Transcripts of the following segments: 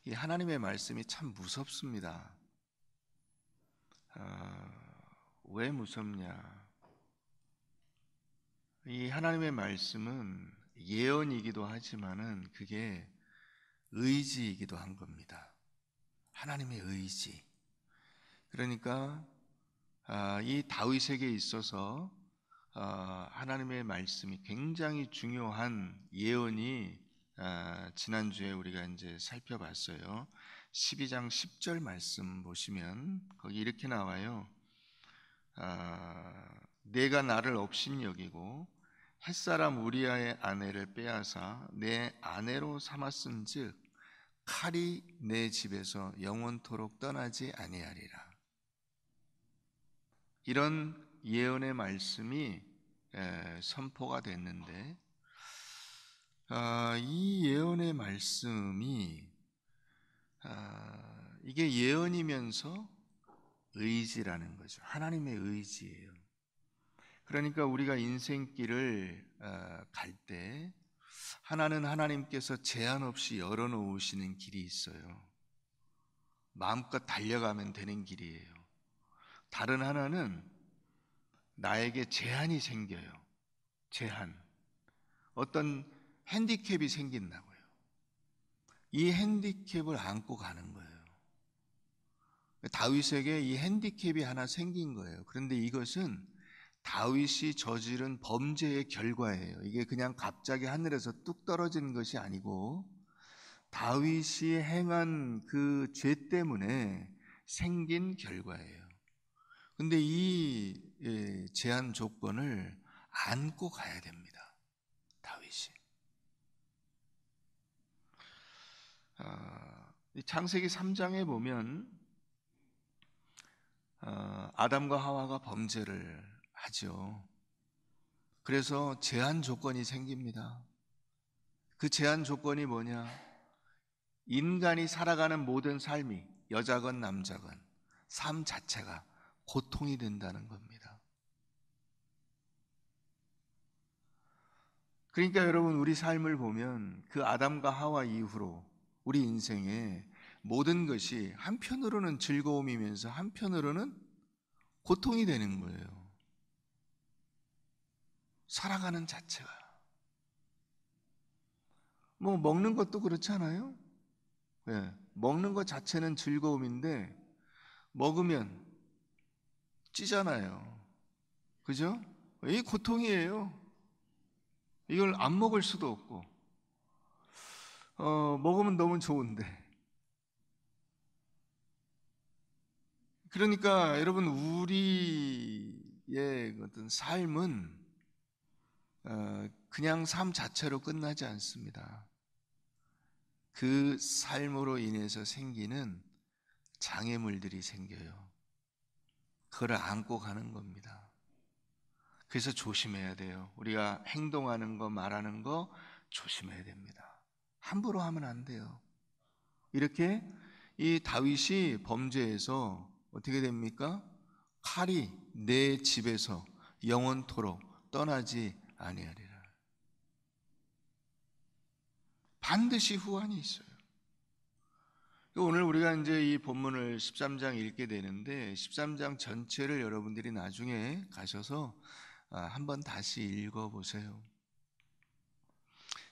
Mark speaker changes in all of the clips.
Speaker 1: 이 하나님의 말씀이 참 무섭습니다. 왜 무섭냐? 이 하나님의 말씀은 예언이기도 하지만은 그게 의지이기도 한 겁니다. 하나님의 의지. 그러니까 이 다윗에게 있어서 하나님의 말씀이 굉장히 중요한 예언이 지난주에 우리가 이제 살펴봤어요. 12장 10절 말씀 보시면 거기 이렇게 나와요. 내가 나를 업신여기고 햇사람 우리아의 아내를 빼앗아 내 아내로 삼았은즉 칼이 내 집에서 영원토록 떠나지 아니하리라. 이런 예언의 말씀이 선포가 됐는데 이 예언의 말씀이 이게 예언이면서 의지라는 거죠. 하나님의 의지예요. 그러니까 우리가 인생길을 갈 때 하나는 하나님께서 제한 없이 열어놓으시는 길이 있어요. 마음껏 달려가면 되는 길이에요. 다른 하나는 나에게 제한이 생겨요. 제한. 어떤 핸디캡이 생긴다고요. 이 핸디캡을 안고 가는 거예요. 다윗에게 이 핸디캡이 하나 생긴 거예요. 그런데 이것은 다윗이 저지른 범죄의 결과예요. 이게 그냥 갑자기 하늘에서 뚝 떨어지는 것이 아니고 다윗이 행한 그 죄 때문에 생긴 결과예요. 근데 이 제한 조건을 안고 가야 됩니다. 다윗이. 창세기 3장에 보면 아담과 하와가 범죄를 하죠. 그래서 제한 조건이 생깁니다. 그 제한 조건이 뭐냐? 인간이 살아가는 모든 삶이 여자건 남자건 삶 자체가 고통이 된다는 겁니다. 그러니까 여러분 우리 삶을 보면 그 아담과 하와 이후로 우리 인생에 모든 것이 한편으로는 즐거움이면서 한편으로는 고통이 되는 거예요. 살아가는 자체가. 뭐 먹는 것도 그렇잖아요. 네, 먹는 것 자체는 즐거움인데 먹으면 찌잖아요. 그죠? 이게 고통이에요. 이걸 안 먹을 수도 없고 먹으면 너무 좋은데. 그러니까 여러분 우리의 어떤 삶은 그냥 삶 자체로 끝나지 않습니다. 그 삶으로 인해서 생기는 장애물들이 생겨요. 그걸 안고 가는 겁니다. 그래서 조심해야 돼요. 우리가 행동하는 거, 말하는 거 조심해야 됩니다. 함부로 하면 안 돼요. 이렇게 이 다윗이 범죄에서 어떻게 됩니까? 칼이 내 집에서 영원토록 떠나지 아니하리라. 반드시 후환이 있어요. 오늘 우리가 이제 이 본문을 13장 읽게 되는데 13장 전체를 여러분들이 나중에 가셔서 한번 다시 읽어보세요.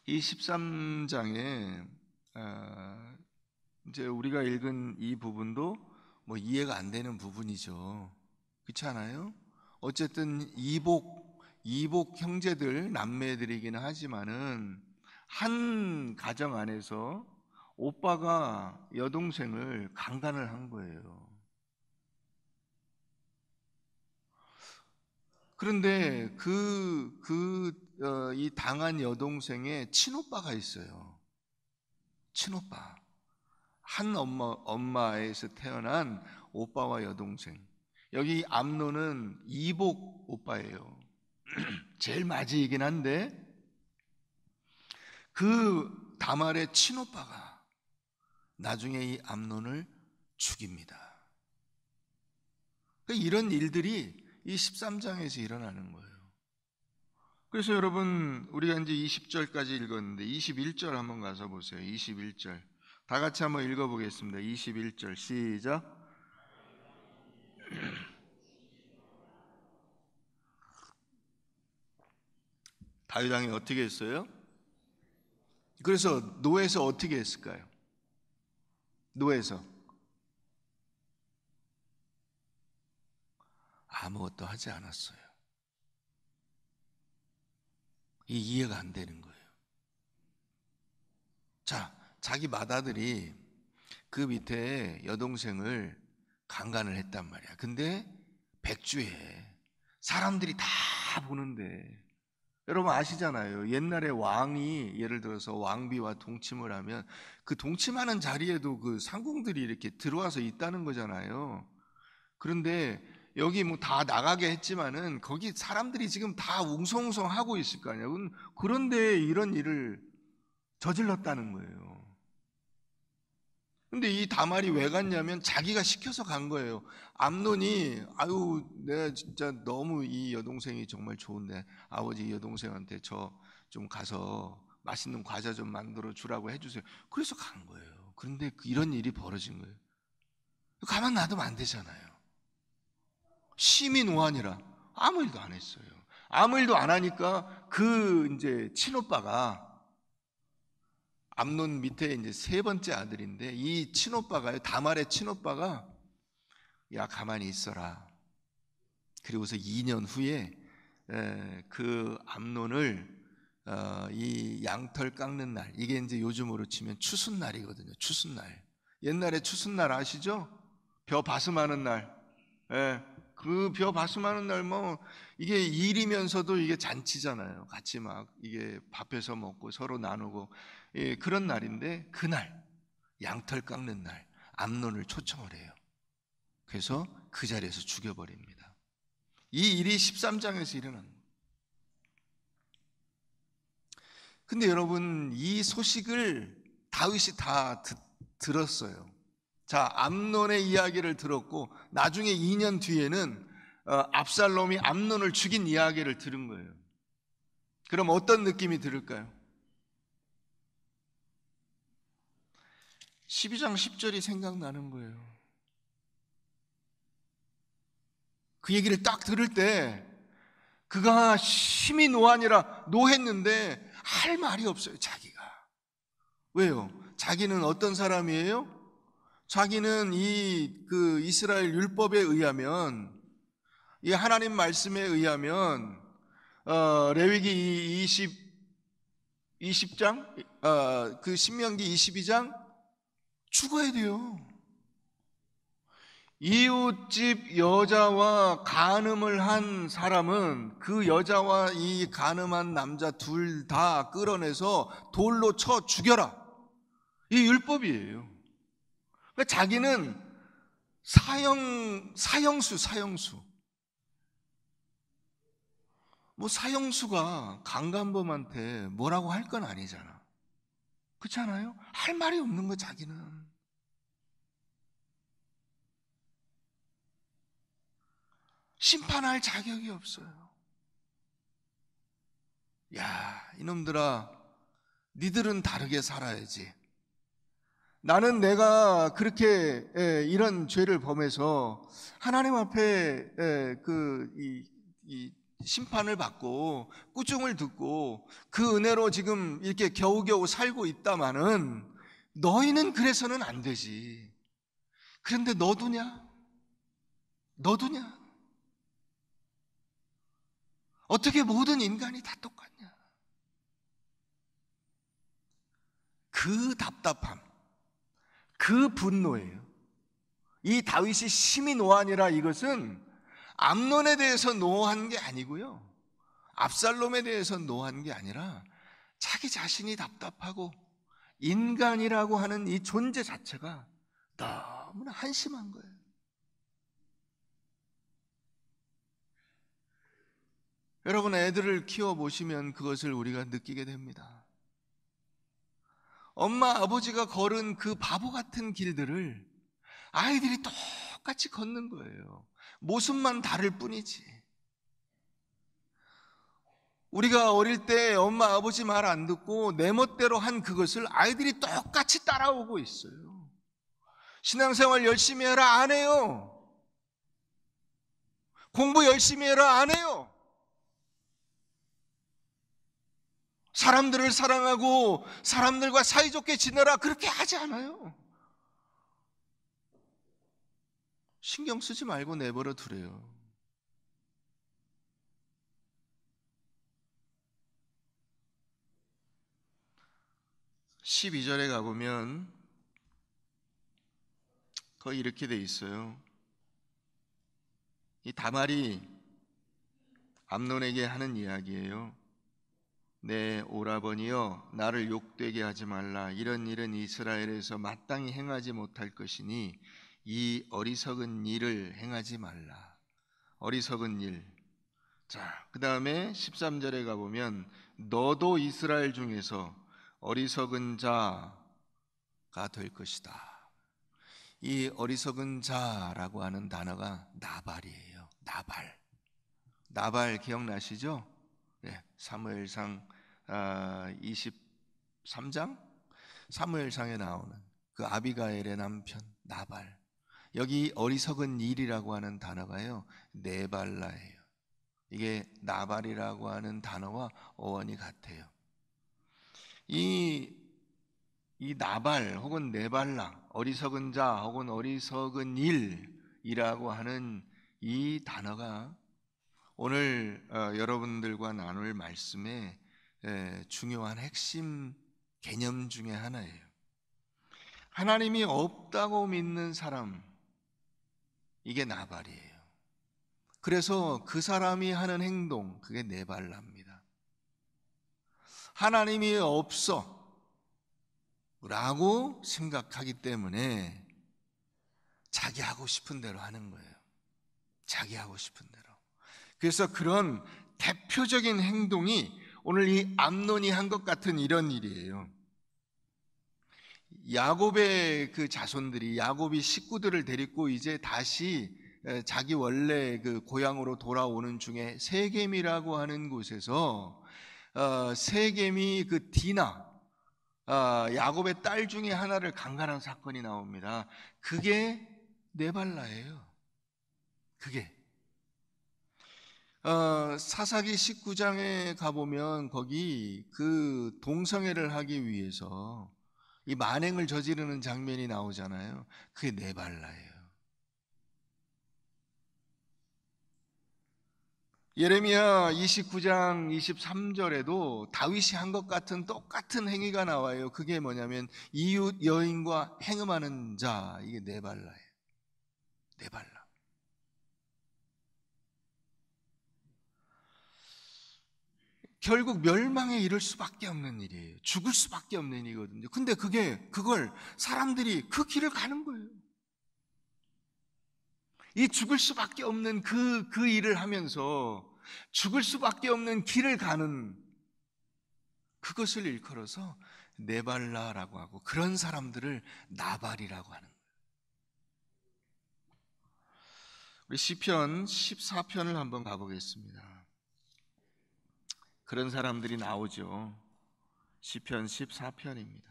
Speaker 1: 이 13장에 이제 우리가 읽은 이 부분도 뭐 이해가 안 되는 부분이죠. 그렇지 않아요? 어쨌든 이복 형제들, 남매들이기는 하지만은 한 가정 안에서 오빠가 여동생을 강간을 한 거예요. 그런데 이 당한 여동생의 친오빠가 있어요. 친오빠. 한 엄마에서 태어난 오빠와 여동생. 여기 암논은 이복 오빠예요. 제일 맞이이긴 한데 그 다말의 친오빠가 나중에 이 암논을 죽입니다. 이런 일들이 이 13장에서 일어나는 거예요. 그래서 여러분 우리가 이제 20절까지 읽었는데 21절 한번 가서 보세요. 21절 다 같이 한번 읽어보겠습니다. 21절 시작. 다윗 왕이 어떻게 했어요? 그래서 노에서 어떻게 했을까요? 노에서 아무것도 하지 않았어요. 이해가 안 되는 거예요. 자, 자기 맏아들이 그 밑에 여동생을 강간을 했단 말이야. 근데 백주에 사람들이 다 보는데, 여러분 아시잖아요. 옛날에 왕이 예를 들어서 왕비와 동침을 하면 그 동침하는 자리에도 그 상궁들이 이렇게 들어와서 있다는 거잖아요. 그런데 여기 뭐 다 나가게 했지만은 거기 사람들이 지금 다 웅성웅성 하고 있을 거 아니에요. 그런데 이런 일을 저질렀다는 거예요. 근데 이 다말이 왜 갔냐면 자기가 시켜서 간 거예요. 암논이 아유 내가 진짜 너무 이 여동생이 정말 좋은데 아버지 여동생한테 저 좀 가서 맛있는 과자 좀 만들어 주라고 해주세요. 그래서 간 거예요. 그런데 이런 일이 벌어진 거예요. 가만 놔두면 안 되잖아요. 심히 노하니라 아무 일도 안 했어요. 아무 일도 안 하니까 그 이제 친오빠가 암논 밑에 이제 세 번째 아들인데 이 친오빠가요, 다말의 친오빠가 야 가만히 있어라. 그리고서 2년 후에 그 암논을 이 양털 깎는 날, 이게 이제 요즘으로 치면 추순날이거든요. 추순날. 옛날에 추순날 아시죠? 벼 바스하는 날. 그 벼 바스하는 날 뭐 이게 일이면서도 이게 잔치잖아요. 같이 막 이게 밥해서 먹고 서로 나누고 그런 날인데 그날 양털 깎는 날 암논을 초청을 해요. 그래서 그 자리에서 죽여버립니다. 이 일이 13장에서 일어난 거예요. 근데 여러분 이 소식을 다윗이 다 들었어요. 자, 암논의 이야기를 들었고 나중에 2년 뒤에는 압살롬이 암논을 죽인 이야기를 들은 거예요. 그럼 어떤 느낌이 들을까요? 12장 10절이 생각나는 거예요. 그 얘기를 딱 들을 때 그가 심히 노했는데 할 말이 없어요. 자기가. 왜요? 자기는 어떤 사람이에요? 자기는 그 이스라엘 율법에 의하면, 이 하나님 말씀에 의하면 레위기 20장 그 신명기 22장 죽어야 돼요. 이웃집 여자와 간음을 한 사람은 그 여자와 이 간음한 남자 둘 다 끌어내서 돌로 쳐 죽여라. 이 율법이에요. 그러니까 자기는 사형수. 뭐 사형수가 강간범한테 뭐라고 할 건 아니잖아. 그렇지 않아요? 할 말이 없는 거 자기는. 심판할 자격이 없어요. 야, 이놈들아, 니들은 다르게 살아야지. 나는 내가 그렇게 이런 죄를 범해서 하나님 앞에 이 심판을 받고 꾸중을 듣고 그 은혜로 지금 이렇게 겨우겨우 살고 있다마는 너희는 그래서는 안 되지. 그런데 너도냐? 어떻게 모든 인간이 다 똑같냐? 그 답답함, 그 분노예요. 이 다윗이 심히 노하니라, 이것은 암논에 대해서 노한 게 아니고요, 압살롬에 대해서 노한 게 아니라 자기 자신이 답답하고 인간이라고 하는 이 존재 자체가 너무나 한심한 거예요. 여러분, 애들을 키워보시면 그것을 우리가 느끼게 됩니다. 엄마 아버지가 걸은 그 바보 같은 길들을 아이들이 똑같이 걷는 거예요. 모습만 다를 뿐이지. 우리가 어릴 때 엄마 아버지 말 안 듣고 내 멋대로 한 그것을 아이들이 똑같이 따라오고 있어요. 신앙생활 열심히 해라, 안 해요. 공부 열심히 해라, 안 해요. 사람들을 사랑하고 사람들과 사이좋게 지내라, 그렇게 하지 않아요. 신경 쓰지 말고 내버려 두래요. (12절에) 가보면 거의 이렇게 돼 있어요. 이 다말이 암논에게 하는 이야기예요. 내 오라버니여, 나를 욕되게 하지 말라. 이런 일은 이스라엘에서 마땅히 행하지 못할 것이니 이 어리석은 일을 행하지 말라. 어리석은 일. 자, 그 다음에 13절에 가보면 너도 이스라엘 중에서 어리석은 자가 될 것이다. 이 어리석은 자라고 하는 단어가 나발이에요. 나발 기억나시죠? 네, 사무엘상 23장 사무엘상에 나오는 그 아비가일의 남편 나발. 여기 어리석은 일이라고 하는 단어가요, 네발라예요. 이게 나발이라고 하는 단어와 어원이 같아요. 이 나발 혹은 네발라, 어리석은 자 혹은 어리석은 일이라고 하는 이 단어가 오늘 여러분들과 나눌 말씀의 중요한 핵심 개념 중에 하나예요. 하나님이 없다고 믿는 사람, 이게 나발이에요. 그래서 그 사람이 하는 행동, 그게 네발라입니다. 하나님이 없어 라고 생각하기 때문에 자기 하고 싶은 대로 하는 거예요. 자기 하고 싶은 대로. 그래서 그런 대표적인 행동이 오늘 이 암논이 한 것 같은 이런 일이에요. 야곱의 그 자손들이, 야곱이 식구들을 데리고 이제 다시 자기 원래 그 고향으로 돌아오는 중에 세겜이라고 하는 곳에서 세겜이 그 디나, 야곱의 딸 중에 하나를 강간한 사건이 나옵니다. 그게 네발라예요. 그게 사사기 19장에 가보면 거기 그 동성애를 하기 위해서 이 만행을 저지르는 장면이 나오잖아요. 그게 네발라예요. 예레미야 29장 23절에도 다윗이 한 것 같은 똑같은 행위가 나와요. 그게 뭐냐면 이웃 여인과 행음하는 자, 이게 네발라예요. 네발라. 결국 멸망에 이를 수밖에 없는 일이에요. 죽을 수밖에 없는 일이거든요. 근데 그걸 사람들이 그 길을 가는 거예요. 이 죽을 수밖에 없는 그 일을 하면서 죽을 수밖에 없는 길을 가는 그것을 일컬어서 네발라라고 하고, 그런 사람들을 나발이라고 하는 거예요. 우리 시편 14편을 한번 가보겠습니다. 그런 사람들이 나오죠. 시편 14편입니다.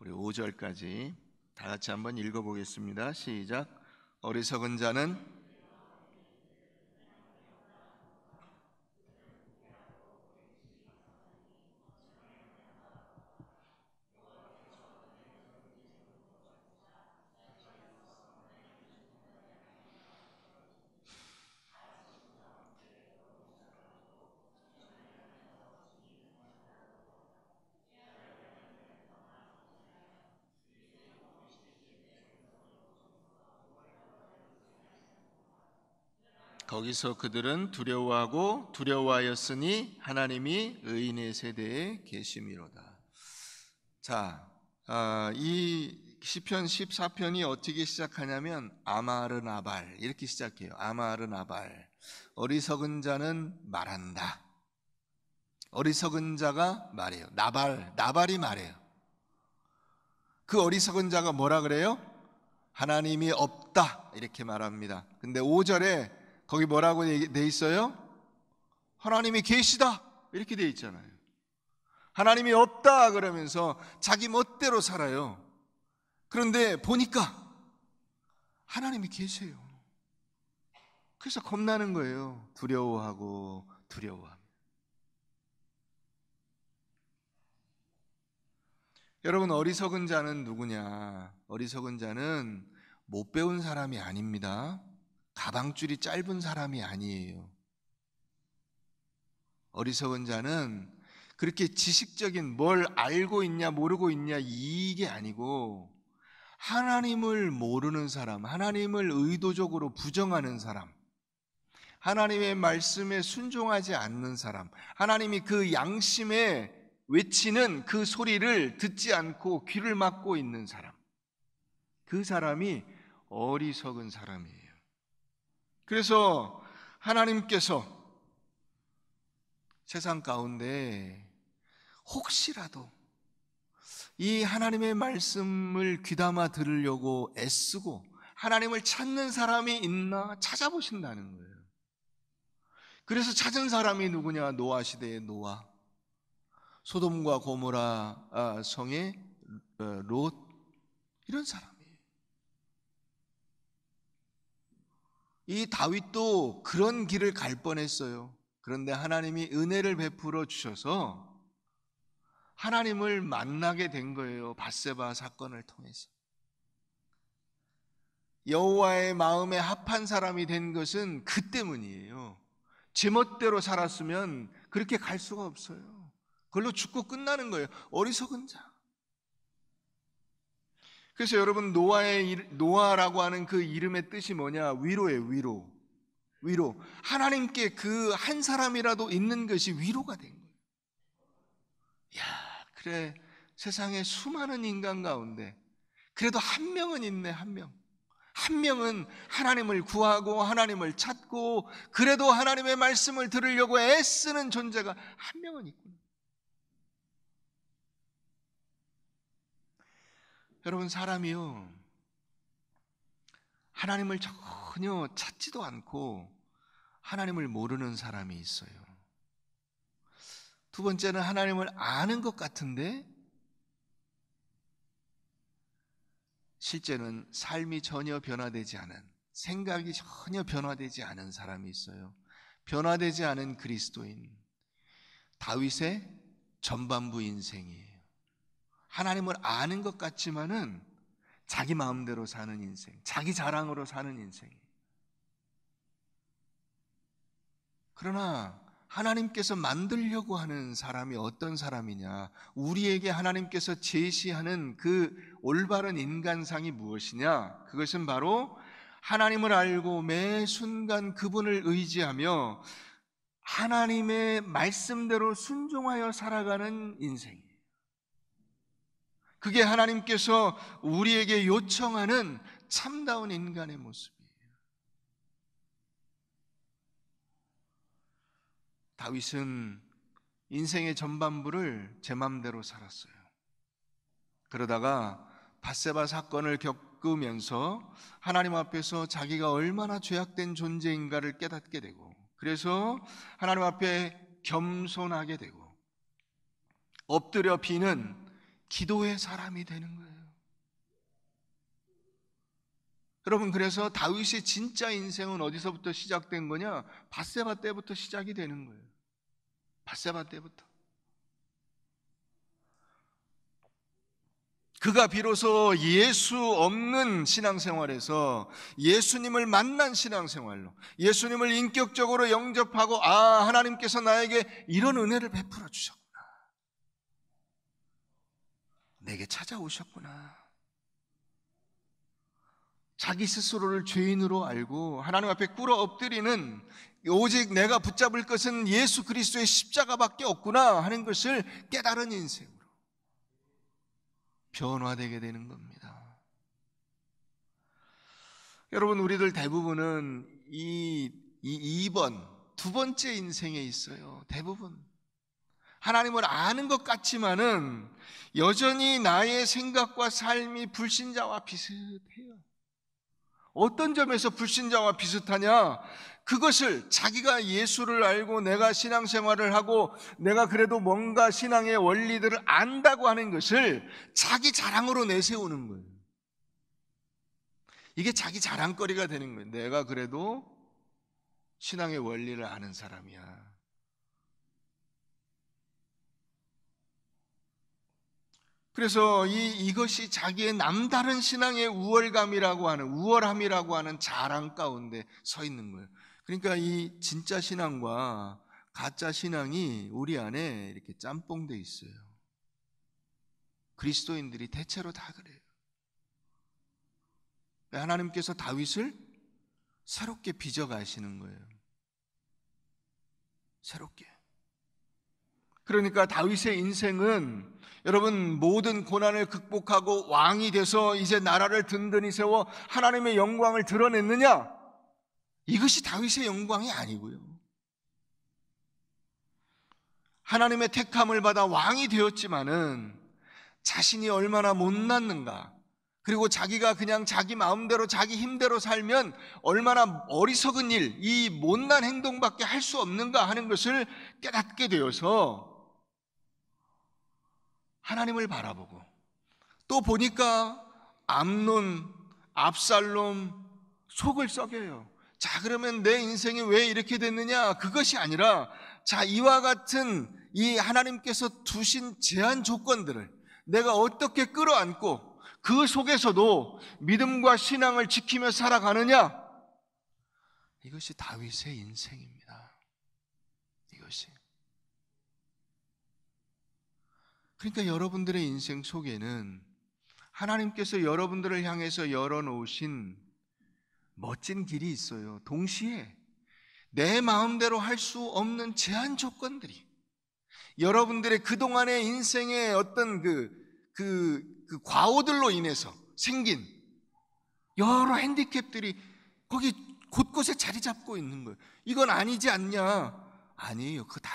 Speaker 1: 우리 5절까지 다 같이 한번 읽어보겠습니다. 시작. 어리석은 자는 거기서 그들은 두려워하고 두려워하였으니 하나님이 의인의 세대에 계심이로다. 자, 이 시편 14편이 어떻게 시작하냐면 아마르나발 이렇게 시작해요. 아마르나발. 어리석은 자는 말한다. 어리석은 자가 말해요. 나발이 말해요. 그 어리석은 자가 뭐라 그래요? 하나님이 없다 이렇게 말합니다. 근데 5절에 거기 뭐라고 돼 있어요? 하나님이 계시다 이렇게 돼 있잖아요. 하나님이 없다 그러면서 자기 멋대로 살아요. 그런데 보니까 하나님이 계세요. 그래서 겁나는 거예요. 두려워하고. 여러분, 어리석은 자는 누구냐? 어리석은 자는 못 배운 사람이 아닙니다. 가방줄이 짧은 사람이 아니에요. 어리석은 자는 그렇게 지식적인 뭘 알고 있냐 모르고 있냐 이게 아니고 하나님을 모르는 사람, 하나님을 의도적으로 부정하는 사람, 하나님의 말씀에 순종하지 않는 사람, 하나님이 그 양심에 외치는 그 소리를 듣지 않고 귀를 막고 있는 사람, 그 사람이 어리석은 사람이에요. 그래서 하나님께서 세상 가운데 혹시라도 이 하나님의 말씀을 귀담아 들으려고 애쓰고 하나님을 찾는 사람이 있나 찾아보신다는 거예요. 그래서 찾은 사람이 누구냐? 노아 시대의 노아, 소돔과 고모라 성의 롯, 이런 사람이에요. 이 다윗도 그런 길을 갈 뻔했어요. 그런데 하나님이 은혜를 베풀어 주셔서 하나님을 만나게 된 거예요. 밧세바 사건을 통해서. 여호와의 마음에 합한 사람이 된 것은 그 때문이에요. 제멋대로 살았으면 그렇게 갈 수가 없어요. 그걸로 죽고 끝나는 거예요. 어리석은 자. 그래서 여러분, 노아라고 하는 그 이름의 뜻이 뭐냐? 위로예요. 위로. 하나님께 그 한 사람이라도 있는 것이 위로가 된 거예요. 야, 그래, 세상에 수많은 인간 가운데 그래도 한 명은 있네. 한 명은 하나님을 구하고 하나님을 찾고 그래도 하나님의 말씀을 들으려고 애쓰는 존재가 한 명은 있구나. 여러분, 사람이요, 하나님을 전혀 찾지도 않고 하나님을 모르는 사람이 있어요. 두 번째는 하나님을 아는 것 같은데 실제는 삶이 전혀 변화되지 않은, 생각이 전혀 변화되지 않은 사람이 있어요. 변화되지 않은 그리스도인, 다윗의 전반부 인생이에요. 하나님을 아는 것 같지만은 자기 마음대로 사는 인생, 자기 자랑으로 사는 인생이에요. 그러나 하나님께서 만들려고 하는 사람이 어떤 사람이냐? 우리에게 하나님께서 제시하는 그 올바른 인간상이 무엇이냐? 그것은 바로 하나님을 알고 매 순간 그분을 의지하며 하나님의 말씀대로 순종하여 살아가는 인생이에요. 그게 하나님께서 우리에게 요청하는 참다운 인간의 모습이에요. 다윗은 인생의 전반부를 제 맘대로 살았어요. 그러다가 밧세바 사건을 겪으면서 하나님 앞에서 자기가 얼마나 죄악된 존재인가를 깨닫게 되고, 그래서 하나님 앞에 겸손하게 되고 엎드려 비는 기도의 사람이 되는 거예요. 여러분, 그래서 다윗의 진짜 인생은 어디서부터 시작된 거냐? 밧세바 때부터 시작이 되는 거예요. 밧세바 때부터. 그가 비로소 예수 없는 신앙생활에서 예수님을 만난 신앙생활로, 예수님을 인격적으로 영접하고, 하나님께서 나에게 이런 은혜를 베풀어 주셨구나, 내게 찾아오셨구나, 자기 스스로를 죄인으로 알고 하나님 앞에 꿇어 엎드리는, 오직 내가 붙잡을 것은 예수 그리스도의 십자가밖에 없구나 하는 것을 깨달은 인생으로 변화되게 되는 겁니다. 여러분, 우리들 대부분은 이 2번, 두 번째 인생에 있어요. 대부분 하나님을 아는 것 같지만은 여전히 나의 생각과 삶이 불신자와 비슷해요. 어떤 점에서 불신자와 비슷하냐? 그것을 자기가 예수를 알고 내가 신앙생활을 하고 내가 그래도 뭔가 신앙의 원리들을 안다고 하는 것을 자기 자랑으로 내세우는 거예요. 이게 자기 자랑거리가 되는 거예요. 내가 그래도 신앙의 원리를 아는 사람이야. 그래서 이것이 자기의 남다른 신앙의 우월함이라고 하는 자랑 가운데 서 있는 거예요. 그러니까 이 진짜 신앙과 가짜 신앙이 우리 안에 이렇게 짬뽕돼 있어요. 그리스도인들이 대체로 다 그래요. 하나님께서 다윗을 새롭게 빚어가시는 거예요. 새롭게. 그러니까 다윗의 인생은 여러분 모든 고난을 극복하고 왕이 돼서 이제 나라를 든든히 세워 하나님의 영광을 드러냈느냐? 이것이 다윗의 영광이 아니고요. 하나님의 택함을 받아 왕이 되었지만은 자신이 얼마나 못났는가, 그리고 자기가 그냥 자기 마음대로 자기 힘대로 살면 얼마나 어리석은 일, 이 못난 행동밖에 할 수 없는가 하는 것을 깨닫게 되어서 하나님을 바라보고, 또 보니까 암논, 압살롬 속을 썩여요. 자, 그러면 내 인생이 왜 이렇게 됐느냐? 그것이 아니라, 자, 이와 같은 이 하나님께서 두신 제한 조건들을 내가 어떻게 끌어안고 그 속에서도 믿음과 신앙을 지키며 살아가느냐? 이것이 다윗의 인생입니다. 이것이. 그러니까 여러분들의 인생 속에는 하나님께서 여러분들을 향해서 열어놓으신 멋진 길이 있어요. 동시에 내 마음대로 할 수 없는 제한 조건들이, 여러분들의 그동안의 인생의 어떤 그 과오들로 인해서 생긴 여러 핸디캡들이 거기 곳곳에 자리 잡고 있는 거예요. 이건 아니지 않냐? 아니에요. 그거 다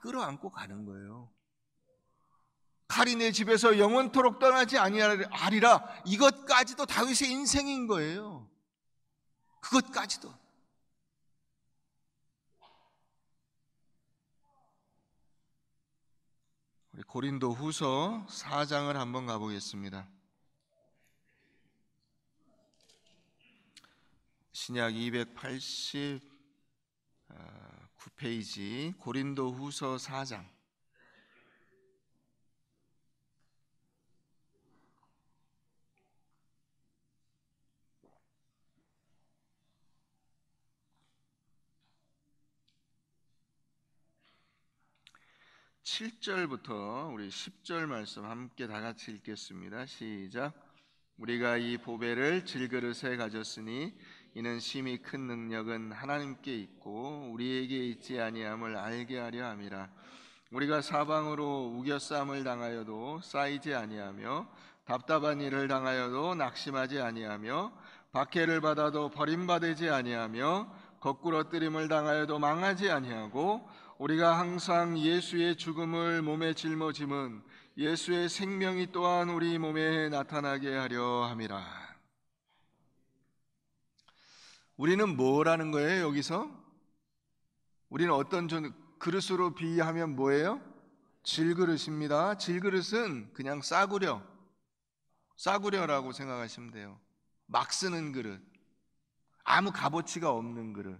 Speaker 1: 끌어안고 가는 거예요. 칼이 내 집에서 영원토록 떠나지 아니하리라. 이것까지도 다윗의 인생인 거예요. 그것까지도. 우리 고린도 후서 4장을 한번 가보겠습니다. 신약 289페이지 고린도 후서 4장. 7절부터 우리 10절 말씀 함께 다 같이 읽겠습니다. 시작. 우리가 이 보배를 질그릇에 가졌으니 이는 심히 큰 능력은 하나님께 있고 우리에게 있지 아니함을 알게 하려 함이라. 우리가 사방으로 우겨쌈을 당하여도 쌓이지 아니하며 답답한 일을 당하여도 낙심하지 아니하며 박해를 받아도 버림받지 아니하며 거꾸러뜨림을 당하여도 망하지 아니하고 우리가 항상 예수의 죽음을 몸에 짊어짐은 예수의 생명이 또한 우리 몸에 나타나게 하려 함이라. 우리는 뭐라는 거예요? 여기서 우리는 어떤 그릇으로 비유하면 뭐예요? 질그릇입니다. 질그릇은 그냥 싸구려라고 생각하시면 돼요. 막 쓰는 그릇, 아무 값어치가 없는 그릇,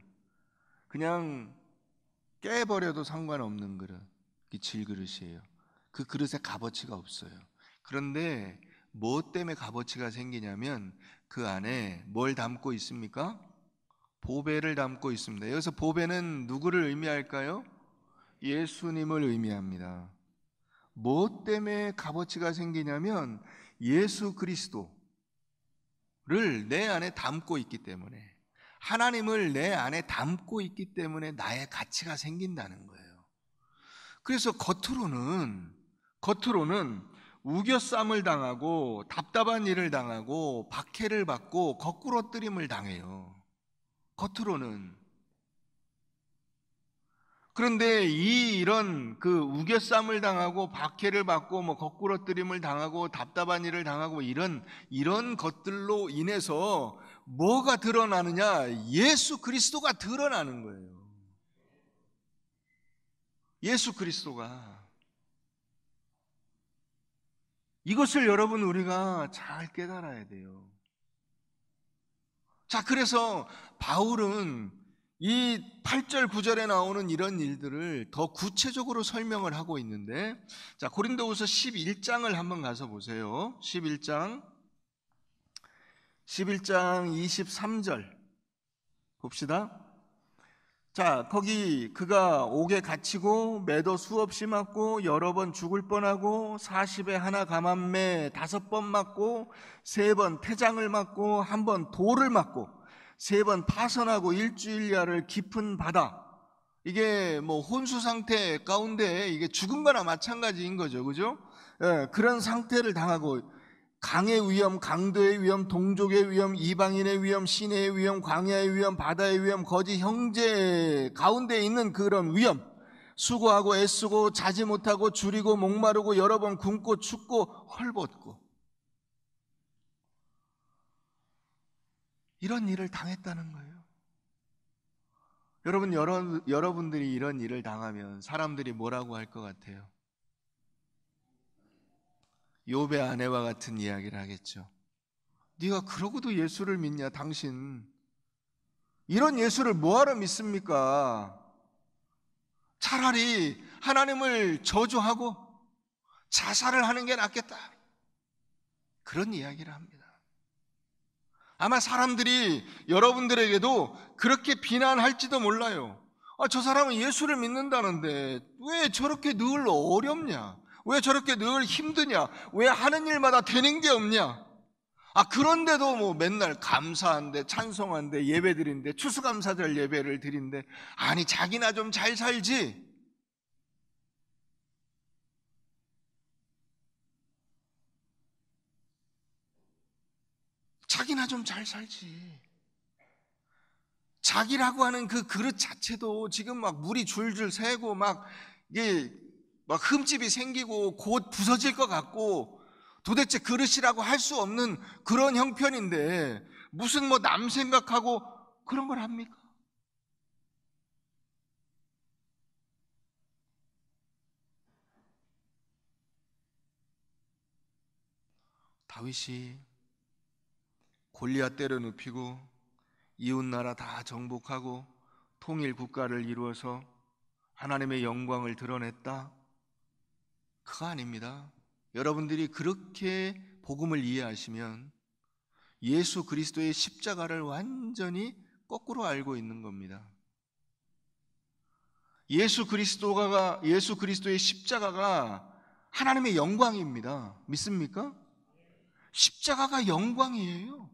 Speaker 1: 그냥 깨버려도 상관없는 그릇, 이 질그릇이에요. 그 그릇에 값어치가 없어요. 그런데 뭐 때문에 값어치가 생기냐면 그 안에 뭘 담고 있습니까? 보배를 담고 있습니다. 여기서 보배는 누구를 의미할까요? 예수님을 의미합니다. 뭐 때문에 값어치가 생기냐면 예수 그리스도를 내 안에 담고 있기 때문에, 하나님을 내 안에 담고 있기 때문에 나의 가치가 생긴다는 거예요. 그래서 겉으로는 우겨쌈을 당하고 답답한 일을 당하고 박해를 받고 거꾸러뜨림을 당해요. 겉으로는. 그런데 이런 그 우겨쌈을 당하고 박해를 받고 뭐 거꾸러뜨림을 당하고 답답한 일을 당하고 이런 것들로 인해서 뭐가 드러나느냐? 예수 그리스도가 드러나는 거예요. 예수 그리스도가. 이것을 여러분 우리가 잘 깨달아야 돼요. 자, 그래서 바울은 이 8절 9절에 나오는 이런 일들을 더 구체적으로 설명을 하고 있는데, 자, 고린도후서 11장을 한번 가서 보세요. 11장 23절 봅시다. 자, 거기 그가 옥에 갇히고 매도 수없이 맞고 여러 번 죽을 뻔하고 40에 하나 감암매 5번 맞고 3번 태장을 맞고 1번 돌을 맞고 3번 파선하고 일주일야를 깊은 바다. 이게 뭐 혼수 상태 가운데 이게 죽은 거나 마찬가지인 거죠. 그죠? 예, 그런 상태를 당하고 강의 위험, 강도의 위험, 동족의 위험, 이방인의 위험, 시내의 위험, 광야의 위험, 바다의 위험, 거짓 형제 가운데 있는 그런 위험, 수고하고 애쓰고 자지 못하고 줄이고 목마르고 여러 번 굶고 춥고 헐벗고 이런 일을 당했다는 거예요. 여러분, 여러분들이 이런 일을 당하면 사람들이 뭐라고 할 것 같아요? 욥의 아내와 같은 이야기를 하겠죠. 네가 그러고도 예수를 믿냐 당신? 이런 예수를 뭐하러 믿습니까? 차라리 하나님을 저주하고 자살을 하는 게 낫겠다. 그런 이야기를 합니다. 아마 사람들이 여러분들에게도 그렇게 비난할지도 몰라요. 저 사람은 예수를 믿는다는데 왜 저렇게 늘 어렵냐? 왜 저렇게 늘 힘드냐? 왜 하는 일마다 되는 게 없냐? 그런데도 뭐 맨날 감사한데, 찬송한데, 예배 드린데, 추수감사절 예배를 드린데, 아니, 자기나 좀 잘 살지? 자기나 좀 잘 살지. 자기라고 하는 그 그릇 자체도 지금 막 물이 줄줄 새고 이게 막 흠집이 생기고 곧 부서질 것 같고 도대체 그릇이라고 할 수 없는 그런 형편인데 무슨 뭐 남 생각하고 그런 걸 합니까? 다윗이 골리앗 때려 눕히고 이웃나라 다 정복하고 통일 국가를 이루어서 하나님의 영광을 드러냈다? 그거 아닙니다. 여러분들이 그렇게 복음을 이해하시면 예수 그리스도의 십자가를 완전히 거꾸로 알고 있는 겁니다. 예수 그리스도의 십자가가 하나님의 영광입니다. 믿습니까? 십자가가 영광이에요.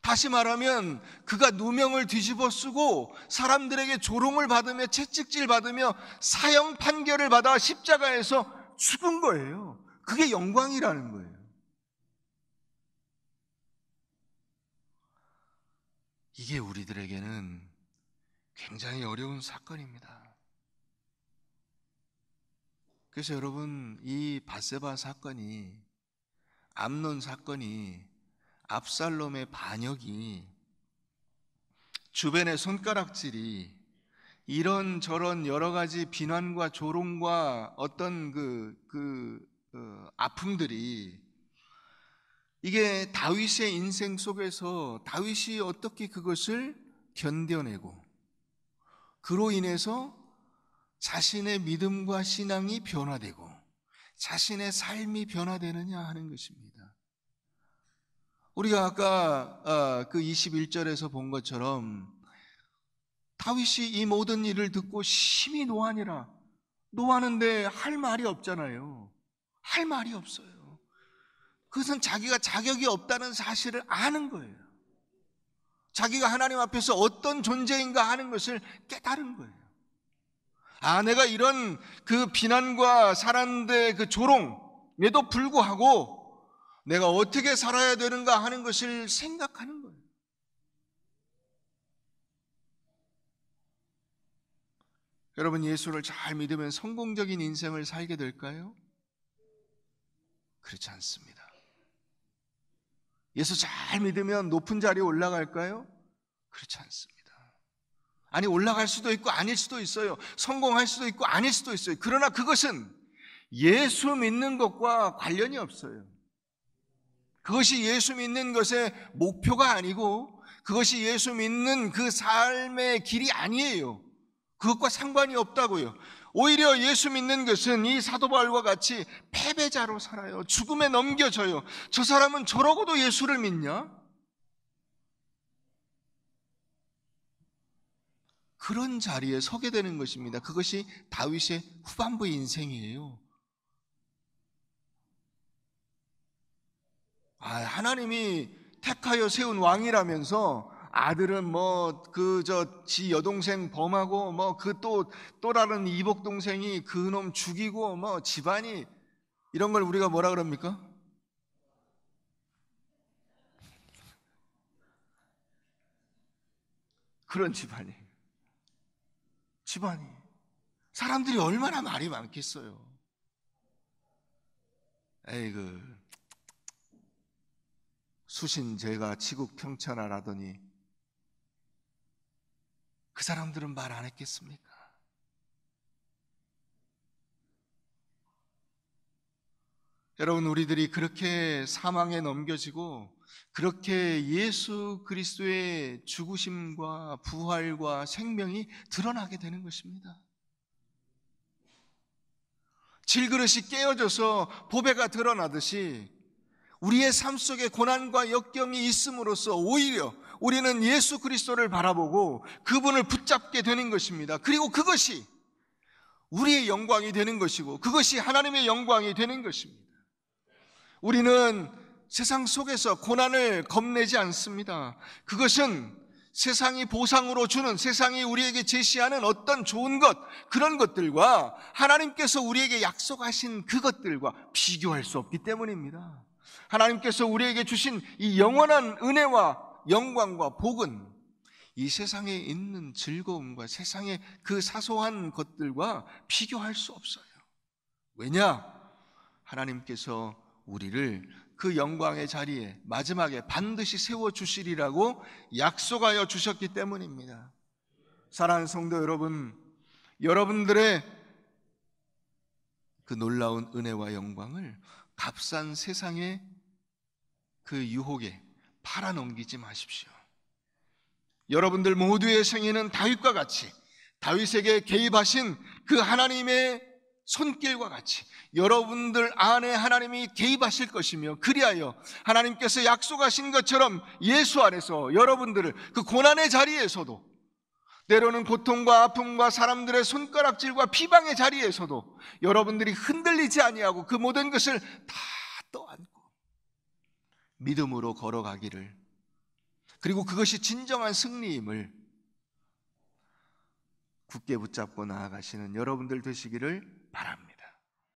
Speaker 1: 다시 말하면 그가 누명을 뒤집어 쓰고 사람들에게 조롱을 받으며 채찍질 받으며 사형 판결을 받아 십자가에서 죽은 거예요. 그게 영광이라는 거예요. 이게 우리들에게는 굉장히 어려운 사건입니다. 그래서 여러분, 이 밧세바 사건이, 암논 사건이, 압살롬의 반역이, 주변의 손가락질이, 이런저런 여러 가지 비난과 조롱과 어떤 아픔들이 이게 다윗의 인생 속에서 다윗이 어떻게 그것을 견뎌내고 그로 인해서 자신의 믿음과 신앙이 변화되고 자신의 삶이 변화되느냐 하는 것입니다. 우리가 아까 그 21절에서 본 것처럼 다윗이 이 모든 일을 듣고 심히 노하니라. 노하는데 할 말이 없잖아요. 할 말이 없어요. 그것은 자기가 자격이 없다는 사실을 아는 거예요. 자기가 하나님 앞에서 어떤 존재인가 하는 것을 깨달은 거예요. 내가 이런 그 비난과 사람들의 그 조롱에도 불구하고 내가 어떻게 살아야 되는가 하는 것을 생각하는 거예요. 여러분, 예수를 잘 믿으면 성공적인 인생을 살게 될까요? 그렇지 않습니다. 예수 잘 믿으면 높은 자리에 올라갈까요? 그렇지 않습니다. 아니, 올라갈 수도 있고 아닐 수도 있어요. 성공할 수도 있고 아닐 수도 있어요. 그러나 그것은 예수 믿는 것과 관련이 없어요. 그것이 예수 믿는 것의 목표가 아니고 그것이 예수 믿는 그 삶의 길이 아니에요. 그것과 상관이 없다고요. 오히려 예수 믿는 것은 이 사도 바울과 같이 패배자로 살아요. 죽음에 넘겨져요. 저 사람은 저러고도 예수를 믿냐? 그런 자리에 서게 되는 것입니다. 그것이 다윗의 후반부 인생이에요. 하나님이 택하여 세운 왕이라면서 아들은 지 여동생 범하고 또 다른 이복 동생이 그놈 죽이고 집안이 이런 걸 우리가 뭐라 그럽니까? 그런 집안이 사람들이 얼마나 말이 많겠어요. 에이그 수신제가 치국평천하라더니 그 사람들은 말 안 했겠습니까? 여러분, 우리들이 그렇게 사망에 넘겨지고 그렇게 예수 그리스도의 죽으심과 부활과 생명이 드러나게 되는 것입니다. 질그릇이 깨어져서 보배가 드러나듯이 우리의 삶 속에 고난과 역경이 있음으로써 오히려 우리는 예수 그리스도를 바라보고 그분을 붙잡게 되는 것입니다. 그리고 그것이 우리의 영광이 되는 것이고 그것이 하나님의 영광이 되는 것입니다. 우리는 세상 속에서 고난을 겁내지 않습니다. 그것은 세상이 보상으로 주는, 세상이 우리에게 제시하는 어떤 좋은 것, 그런 것들과 하나님께서 우리에게 약속하신 그것들과 비교할 수 없기 때문입니다. 하나님께서 우리에게 주신 이 영원한 은혜와 영광과 복은 이 세상에 있는 즐거움과 세상의 그 사소한 것들과 비교할 수 없어요. 왜냐? 하나님께서 우리를 그 영광의 자리에 마지막에 반드시 세워주시리라고 약속하여 주셨기 때문입니다. 사랑하는 성도 여러분, 여러분들의 그 놀라운 은혜와 영광을 값싼 세상의 그 유혹에 팔아넘기지 마십시오. 여러분들 모두의 생애는 다윗과 같이 다윗에게 개입하신 그 하나님의 손길과 같이 여러분들 안에 하나님이 개입하실 것이며, 그리하여 하나님께서 약속하신 것처럼 예수 안에서 여러분들을 그 고난의 자리에서도, 때로는 고통과 아픔과 사람들의 손가락질과 비방의 자리에서도 여러분들이 흔들리지 아니하고 그 모든 것을 다 떠안고 믿음으로 걸어가기를, 그리고 그것이 진정한 승리임을 굳게 붙잡고 나아가시는 여러분들 되시기를 바랍니다.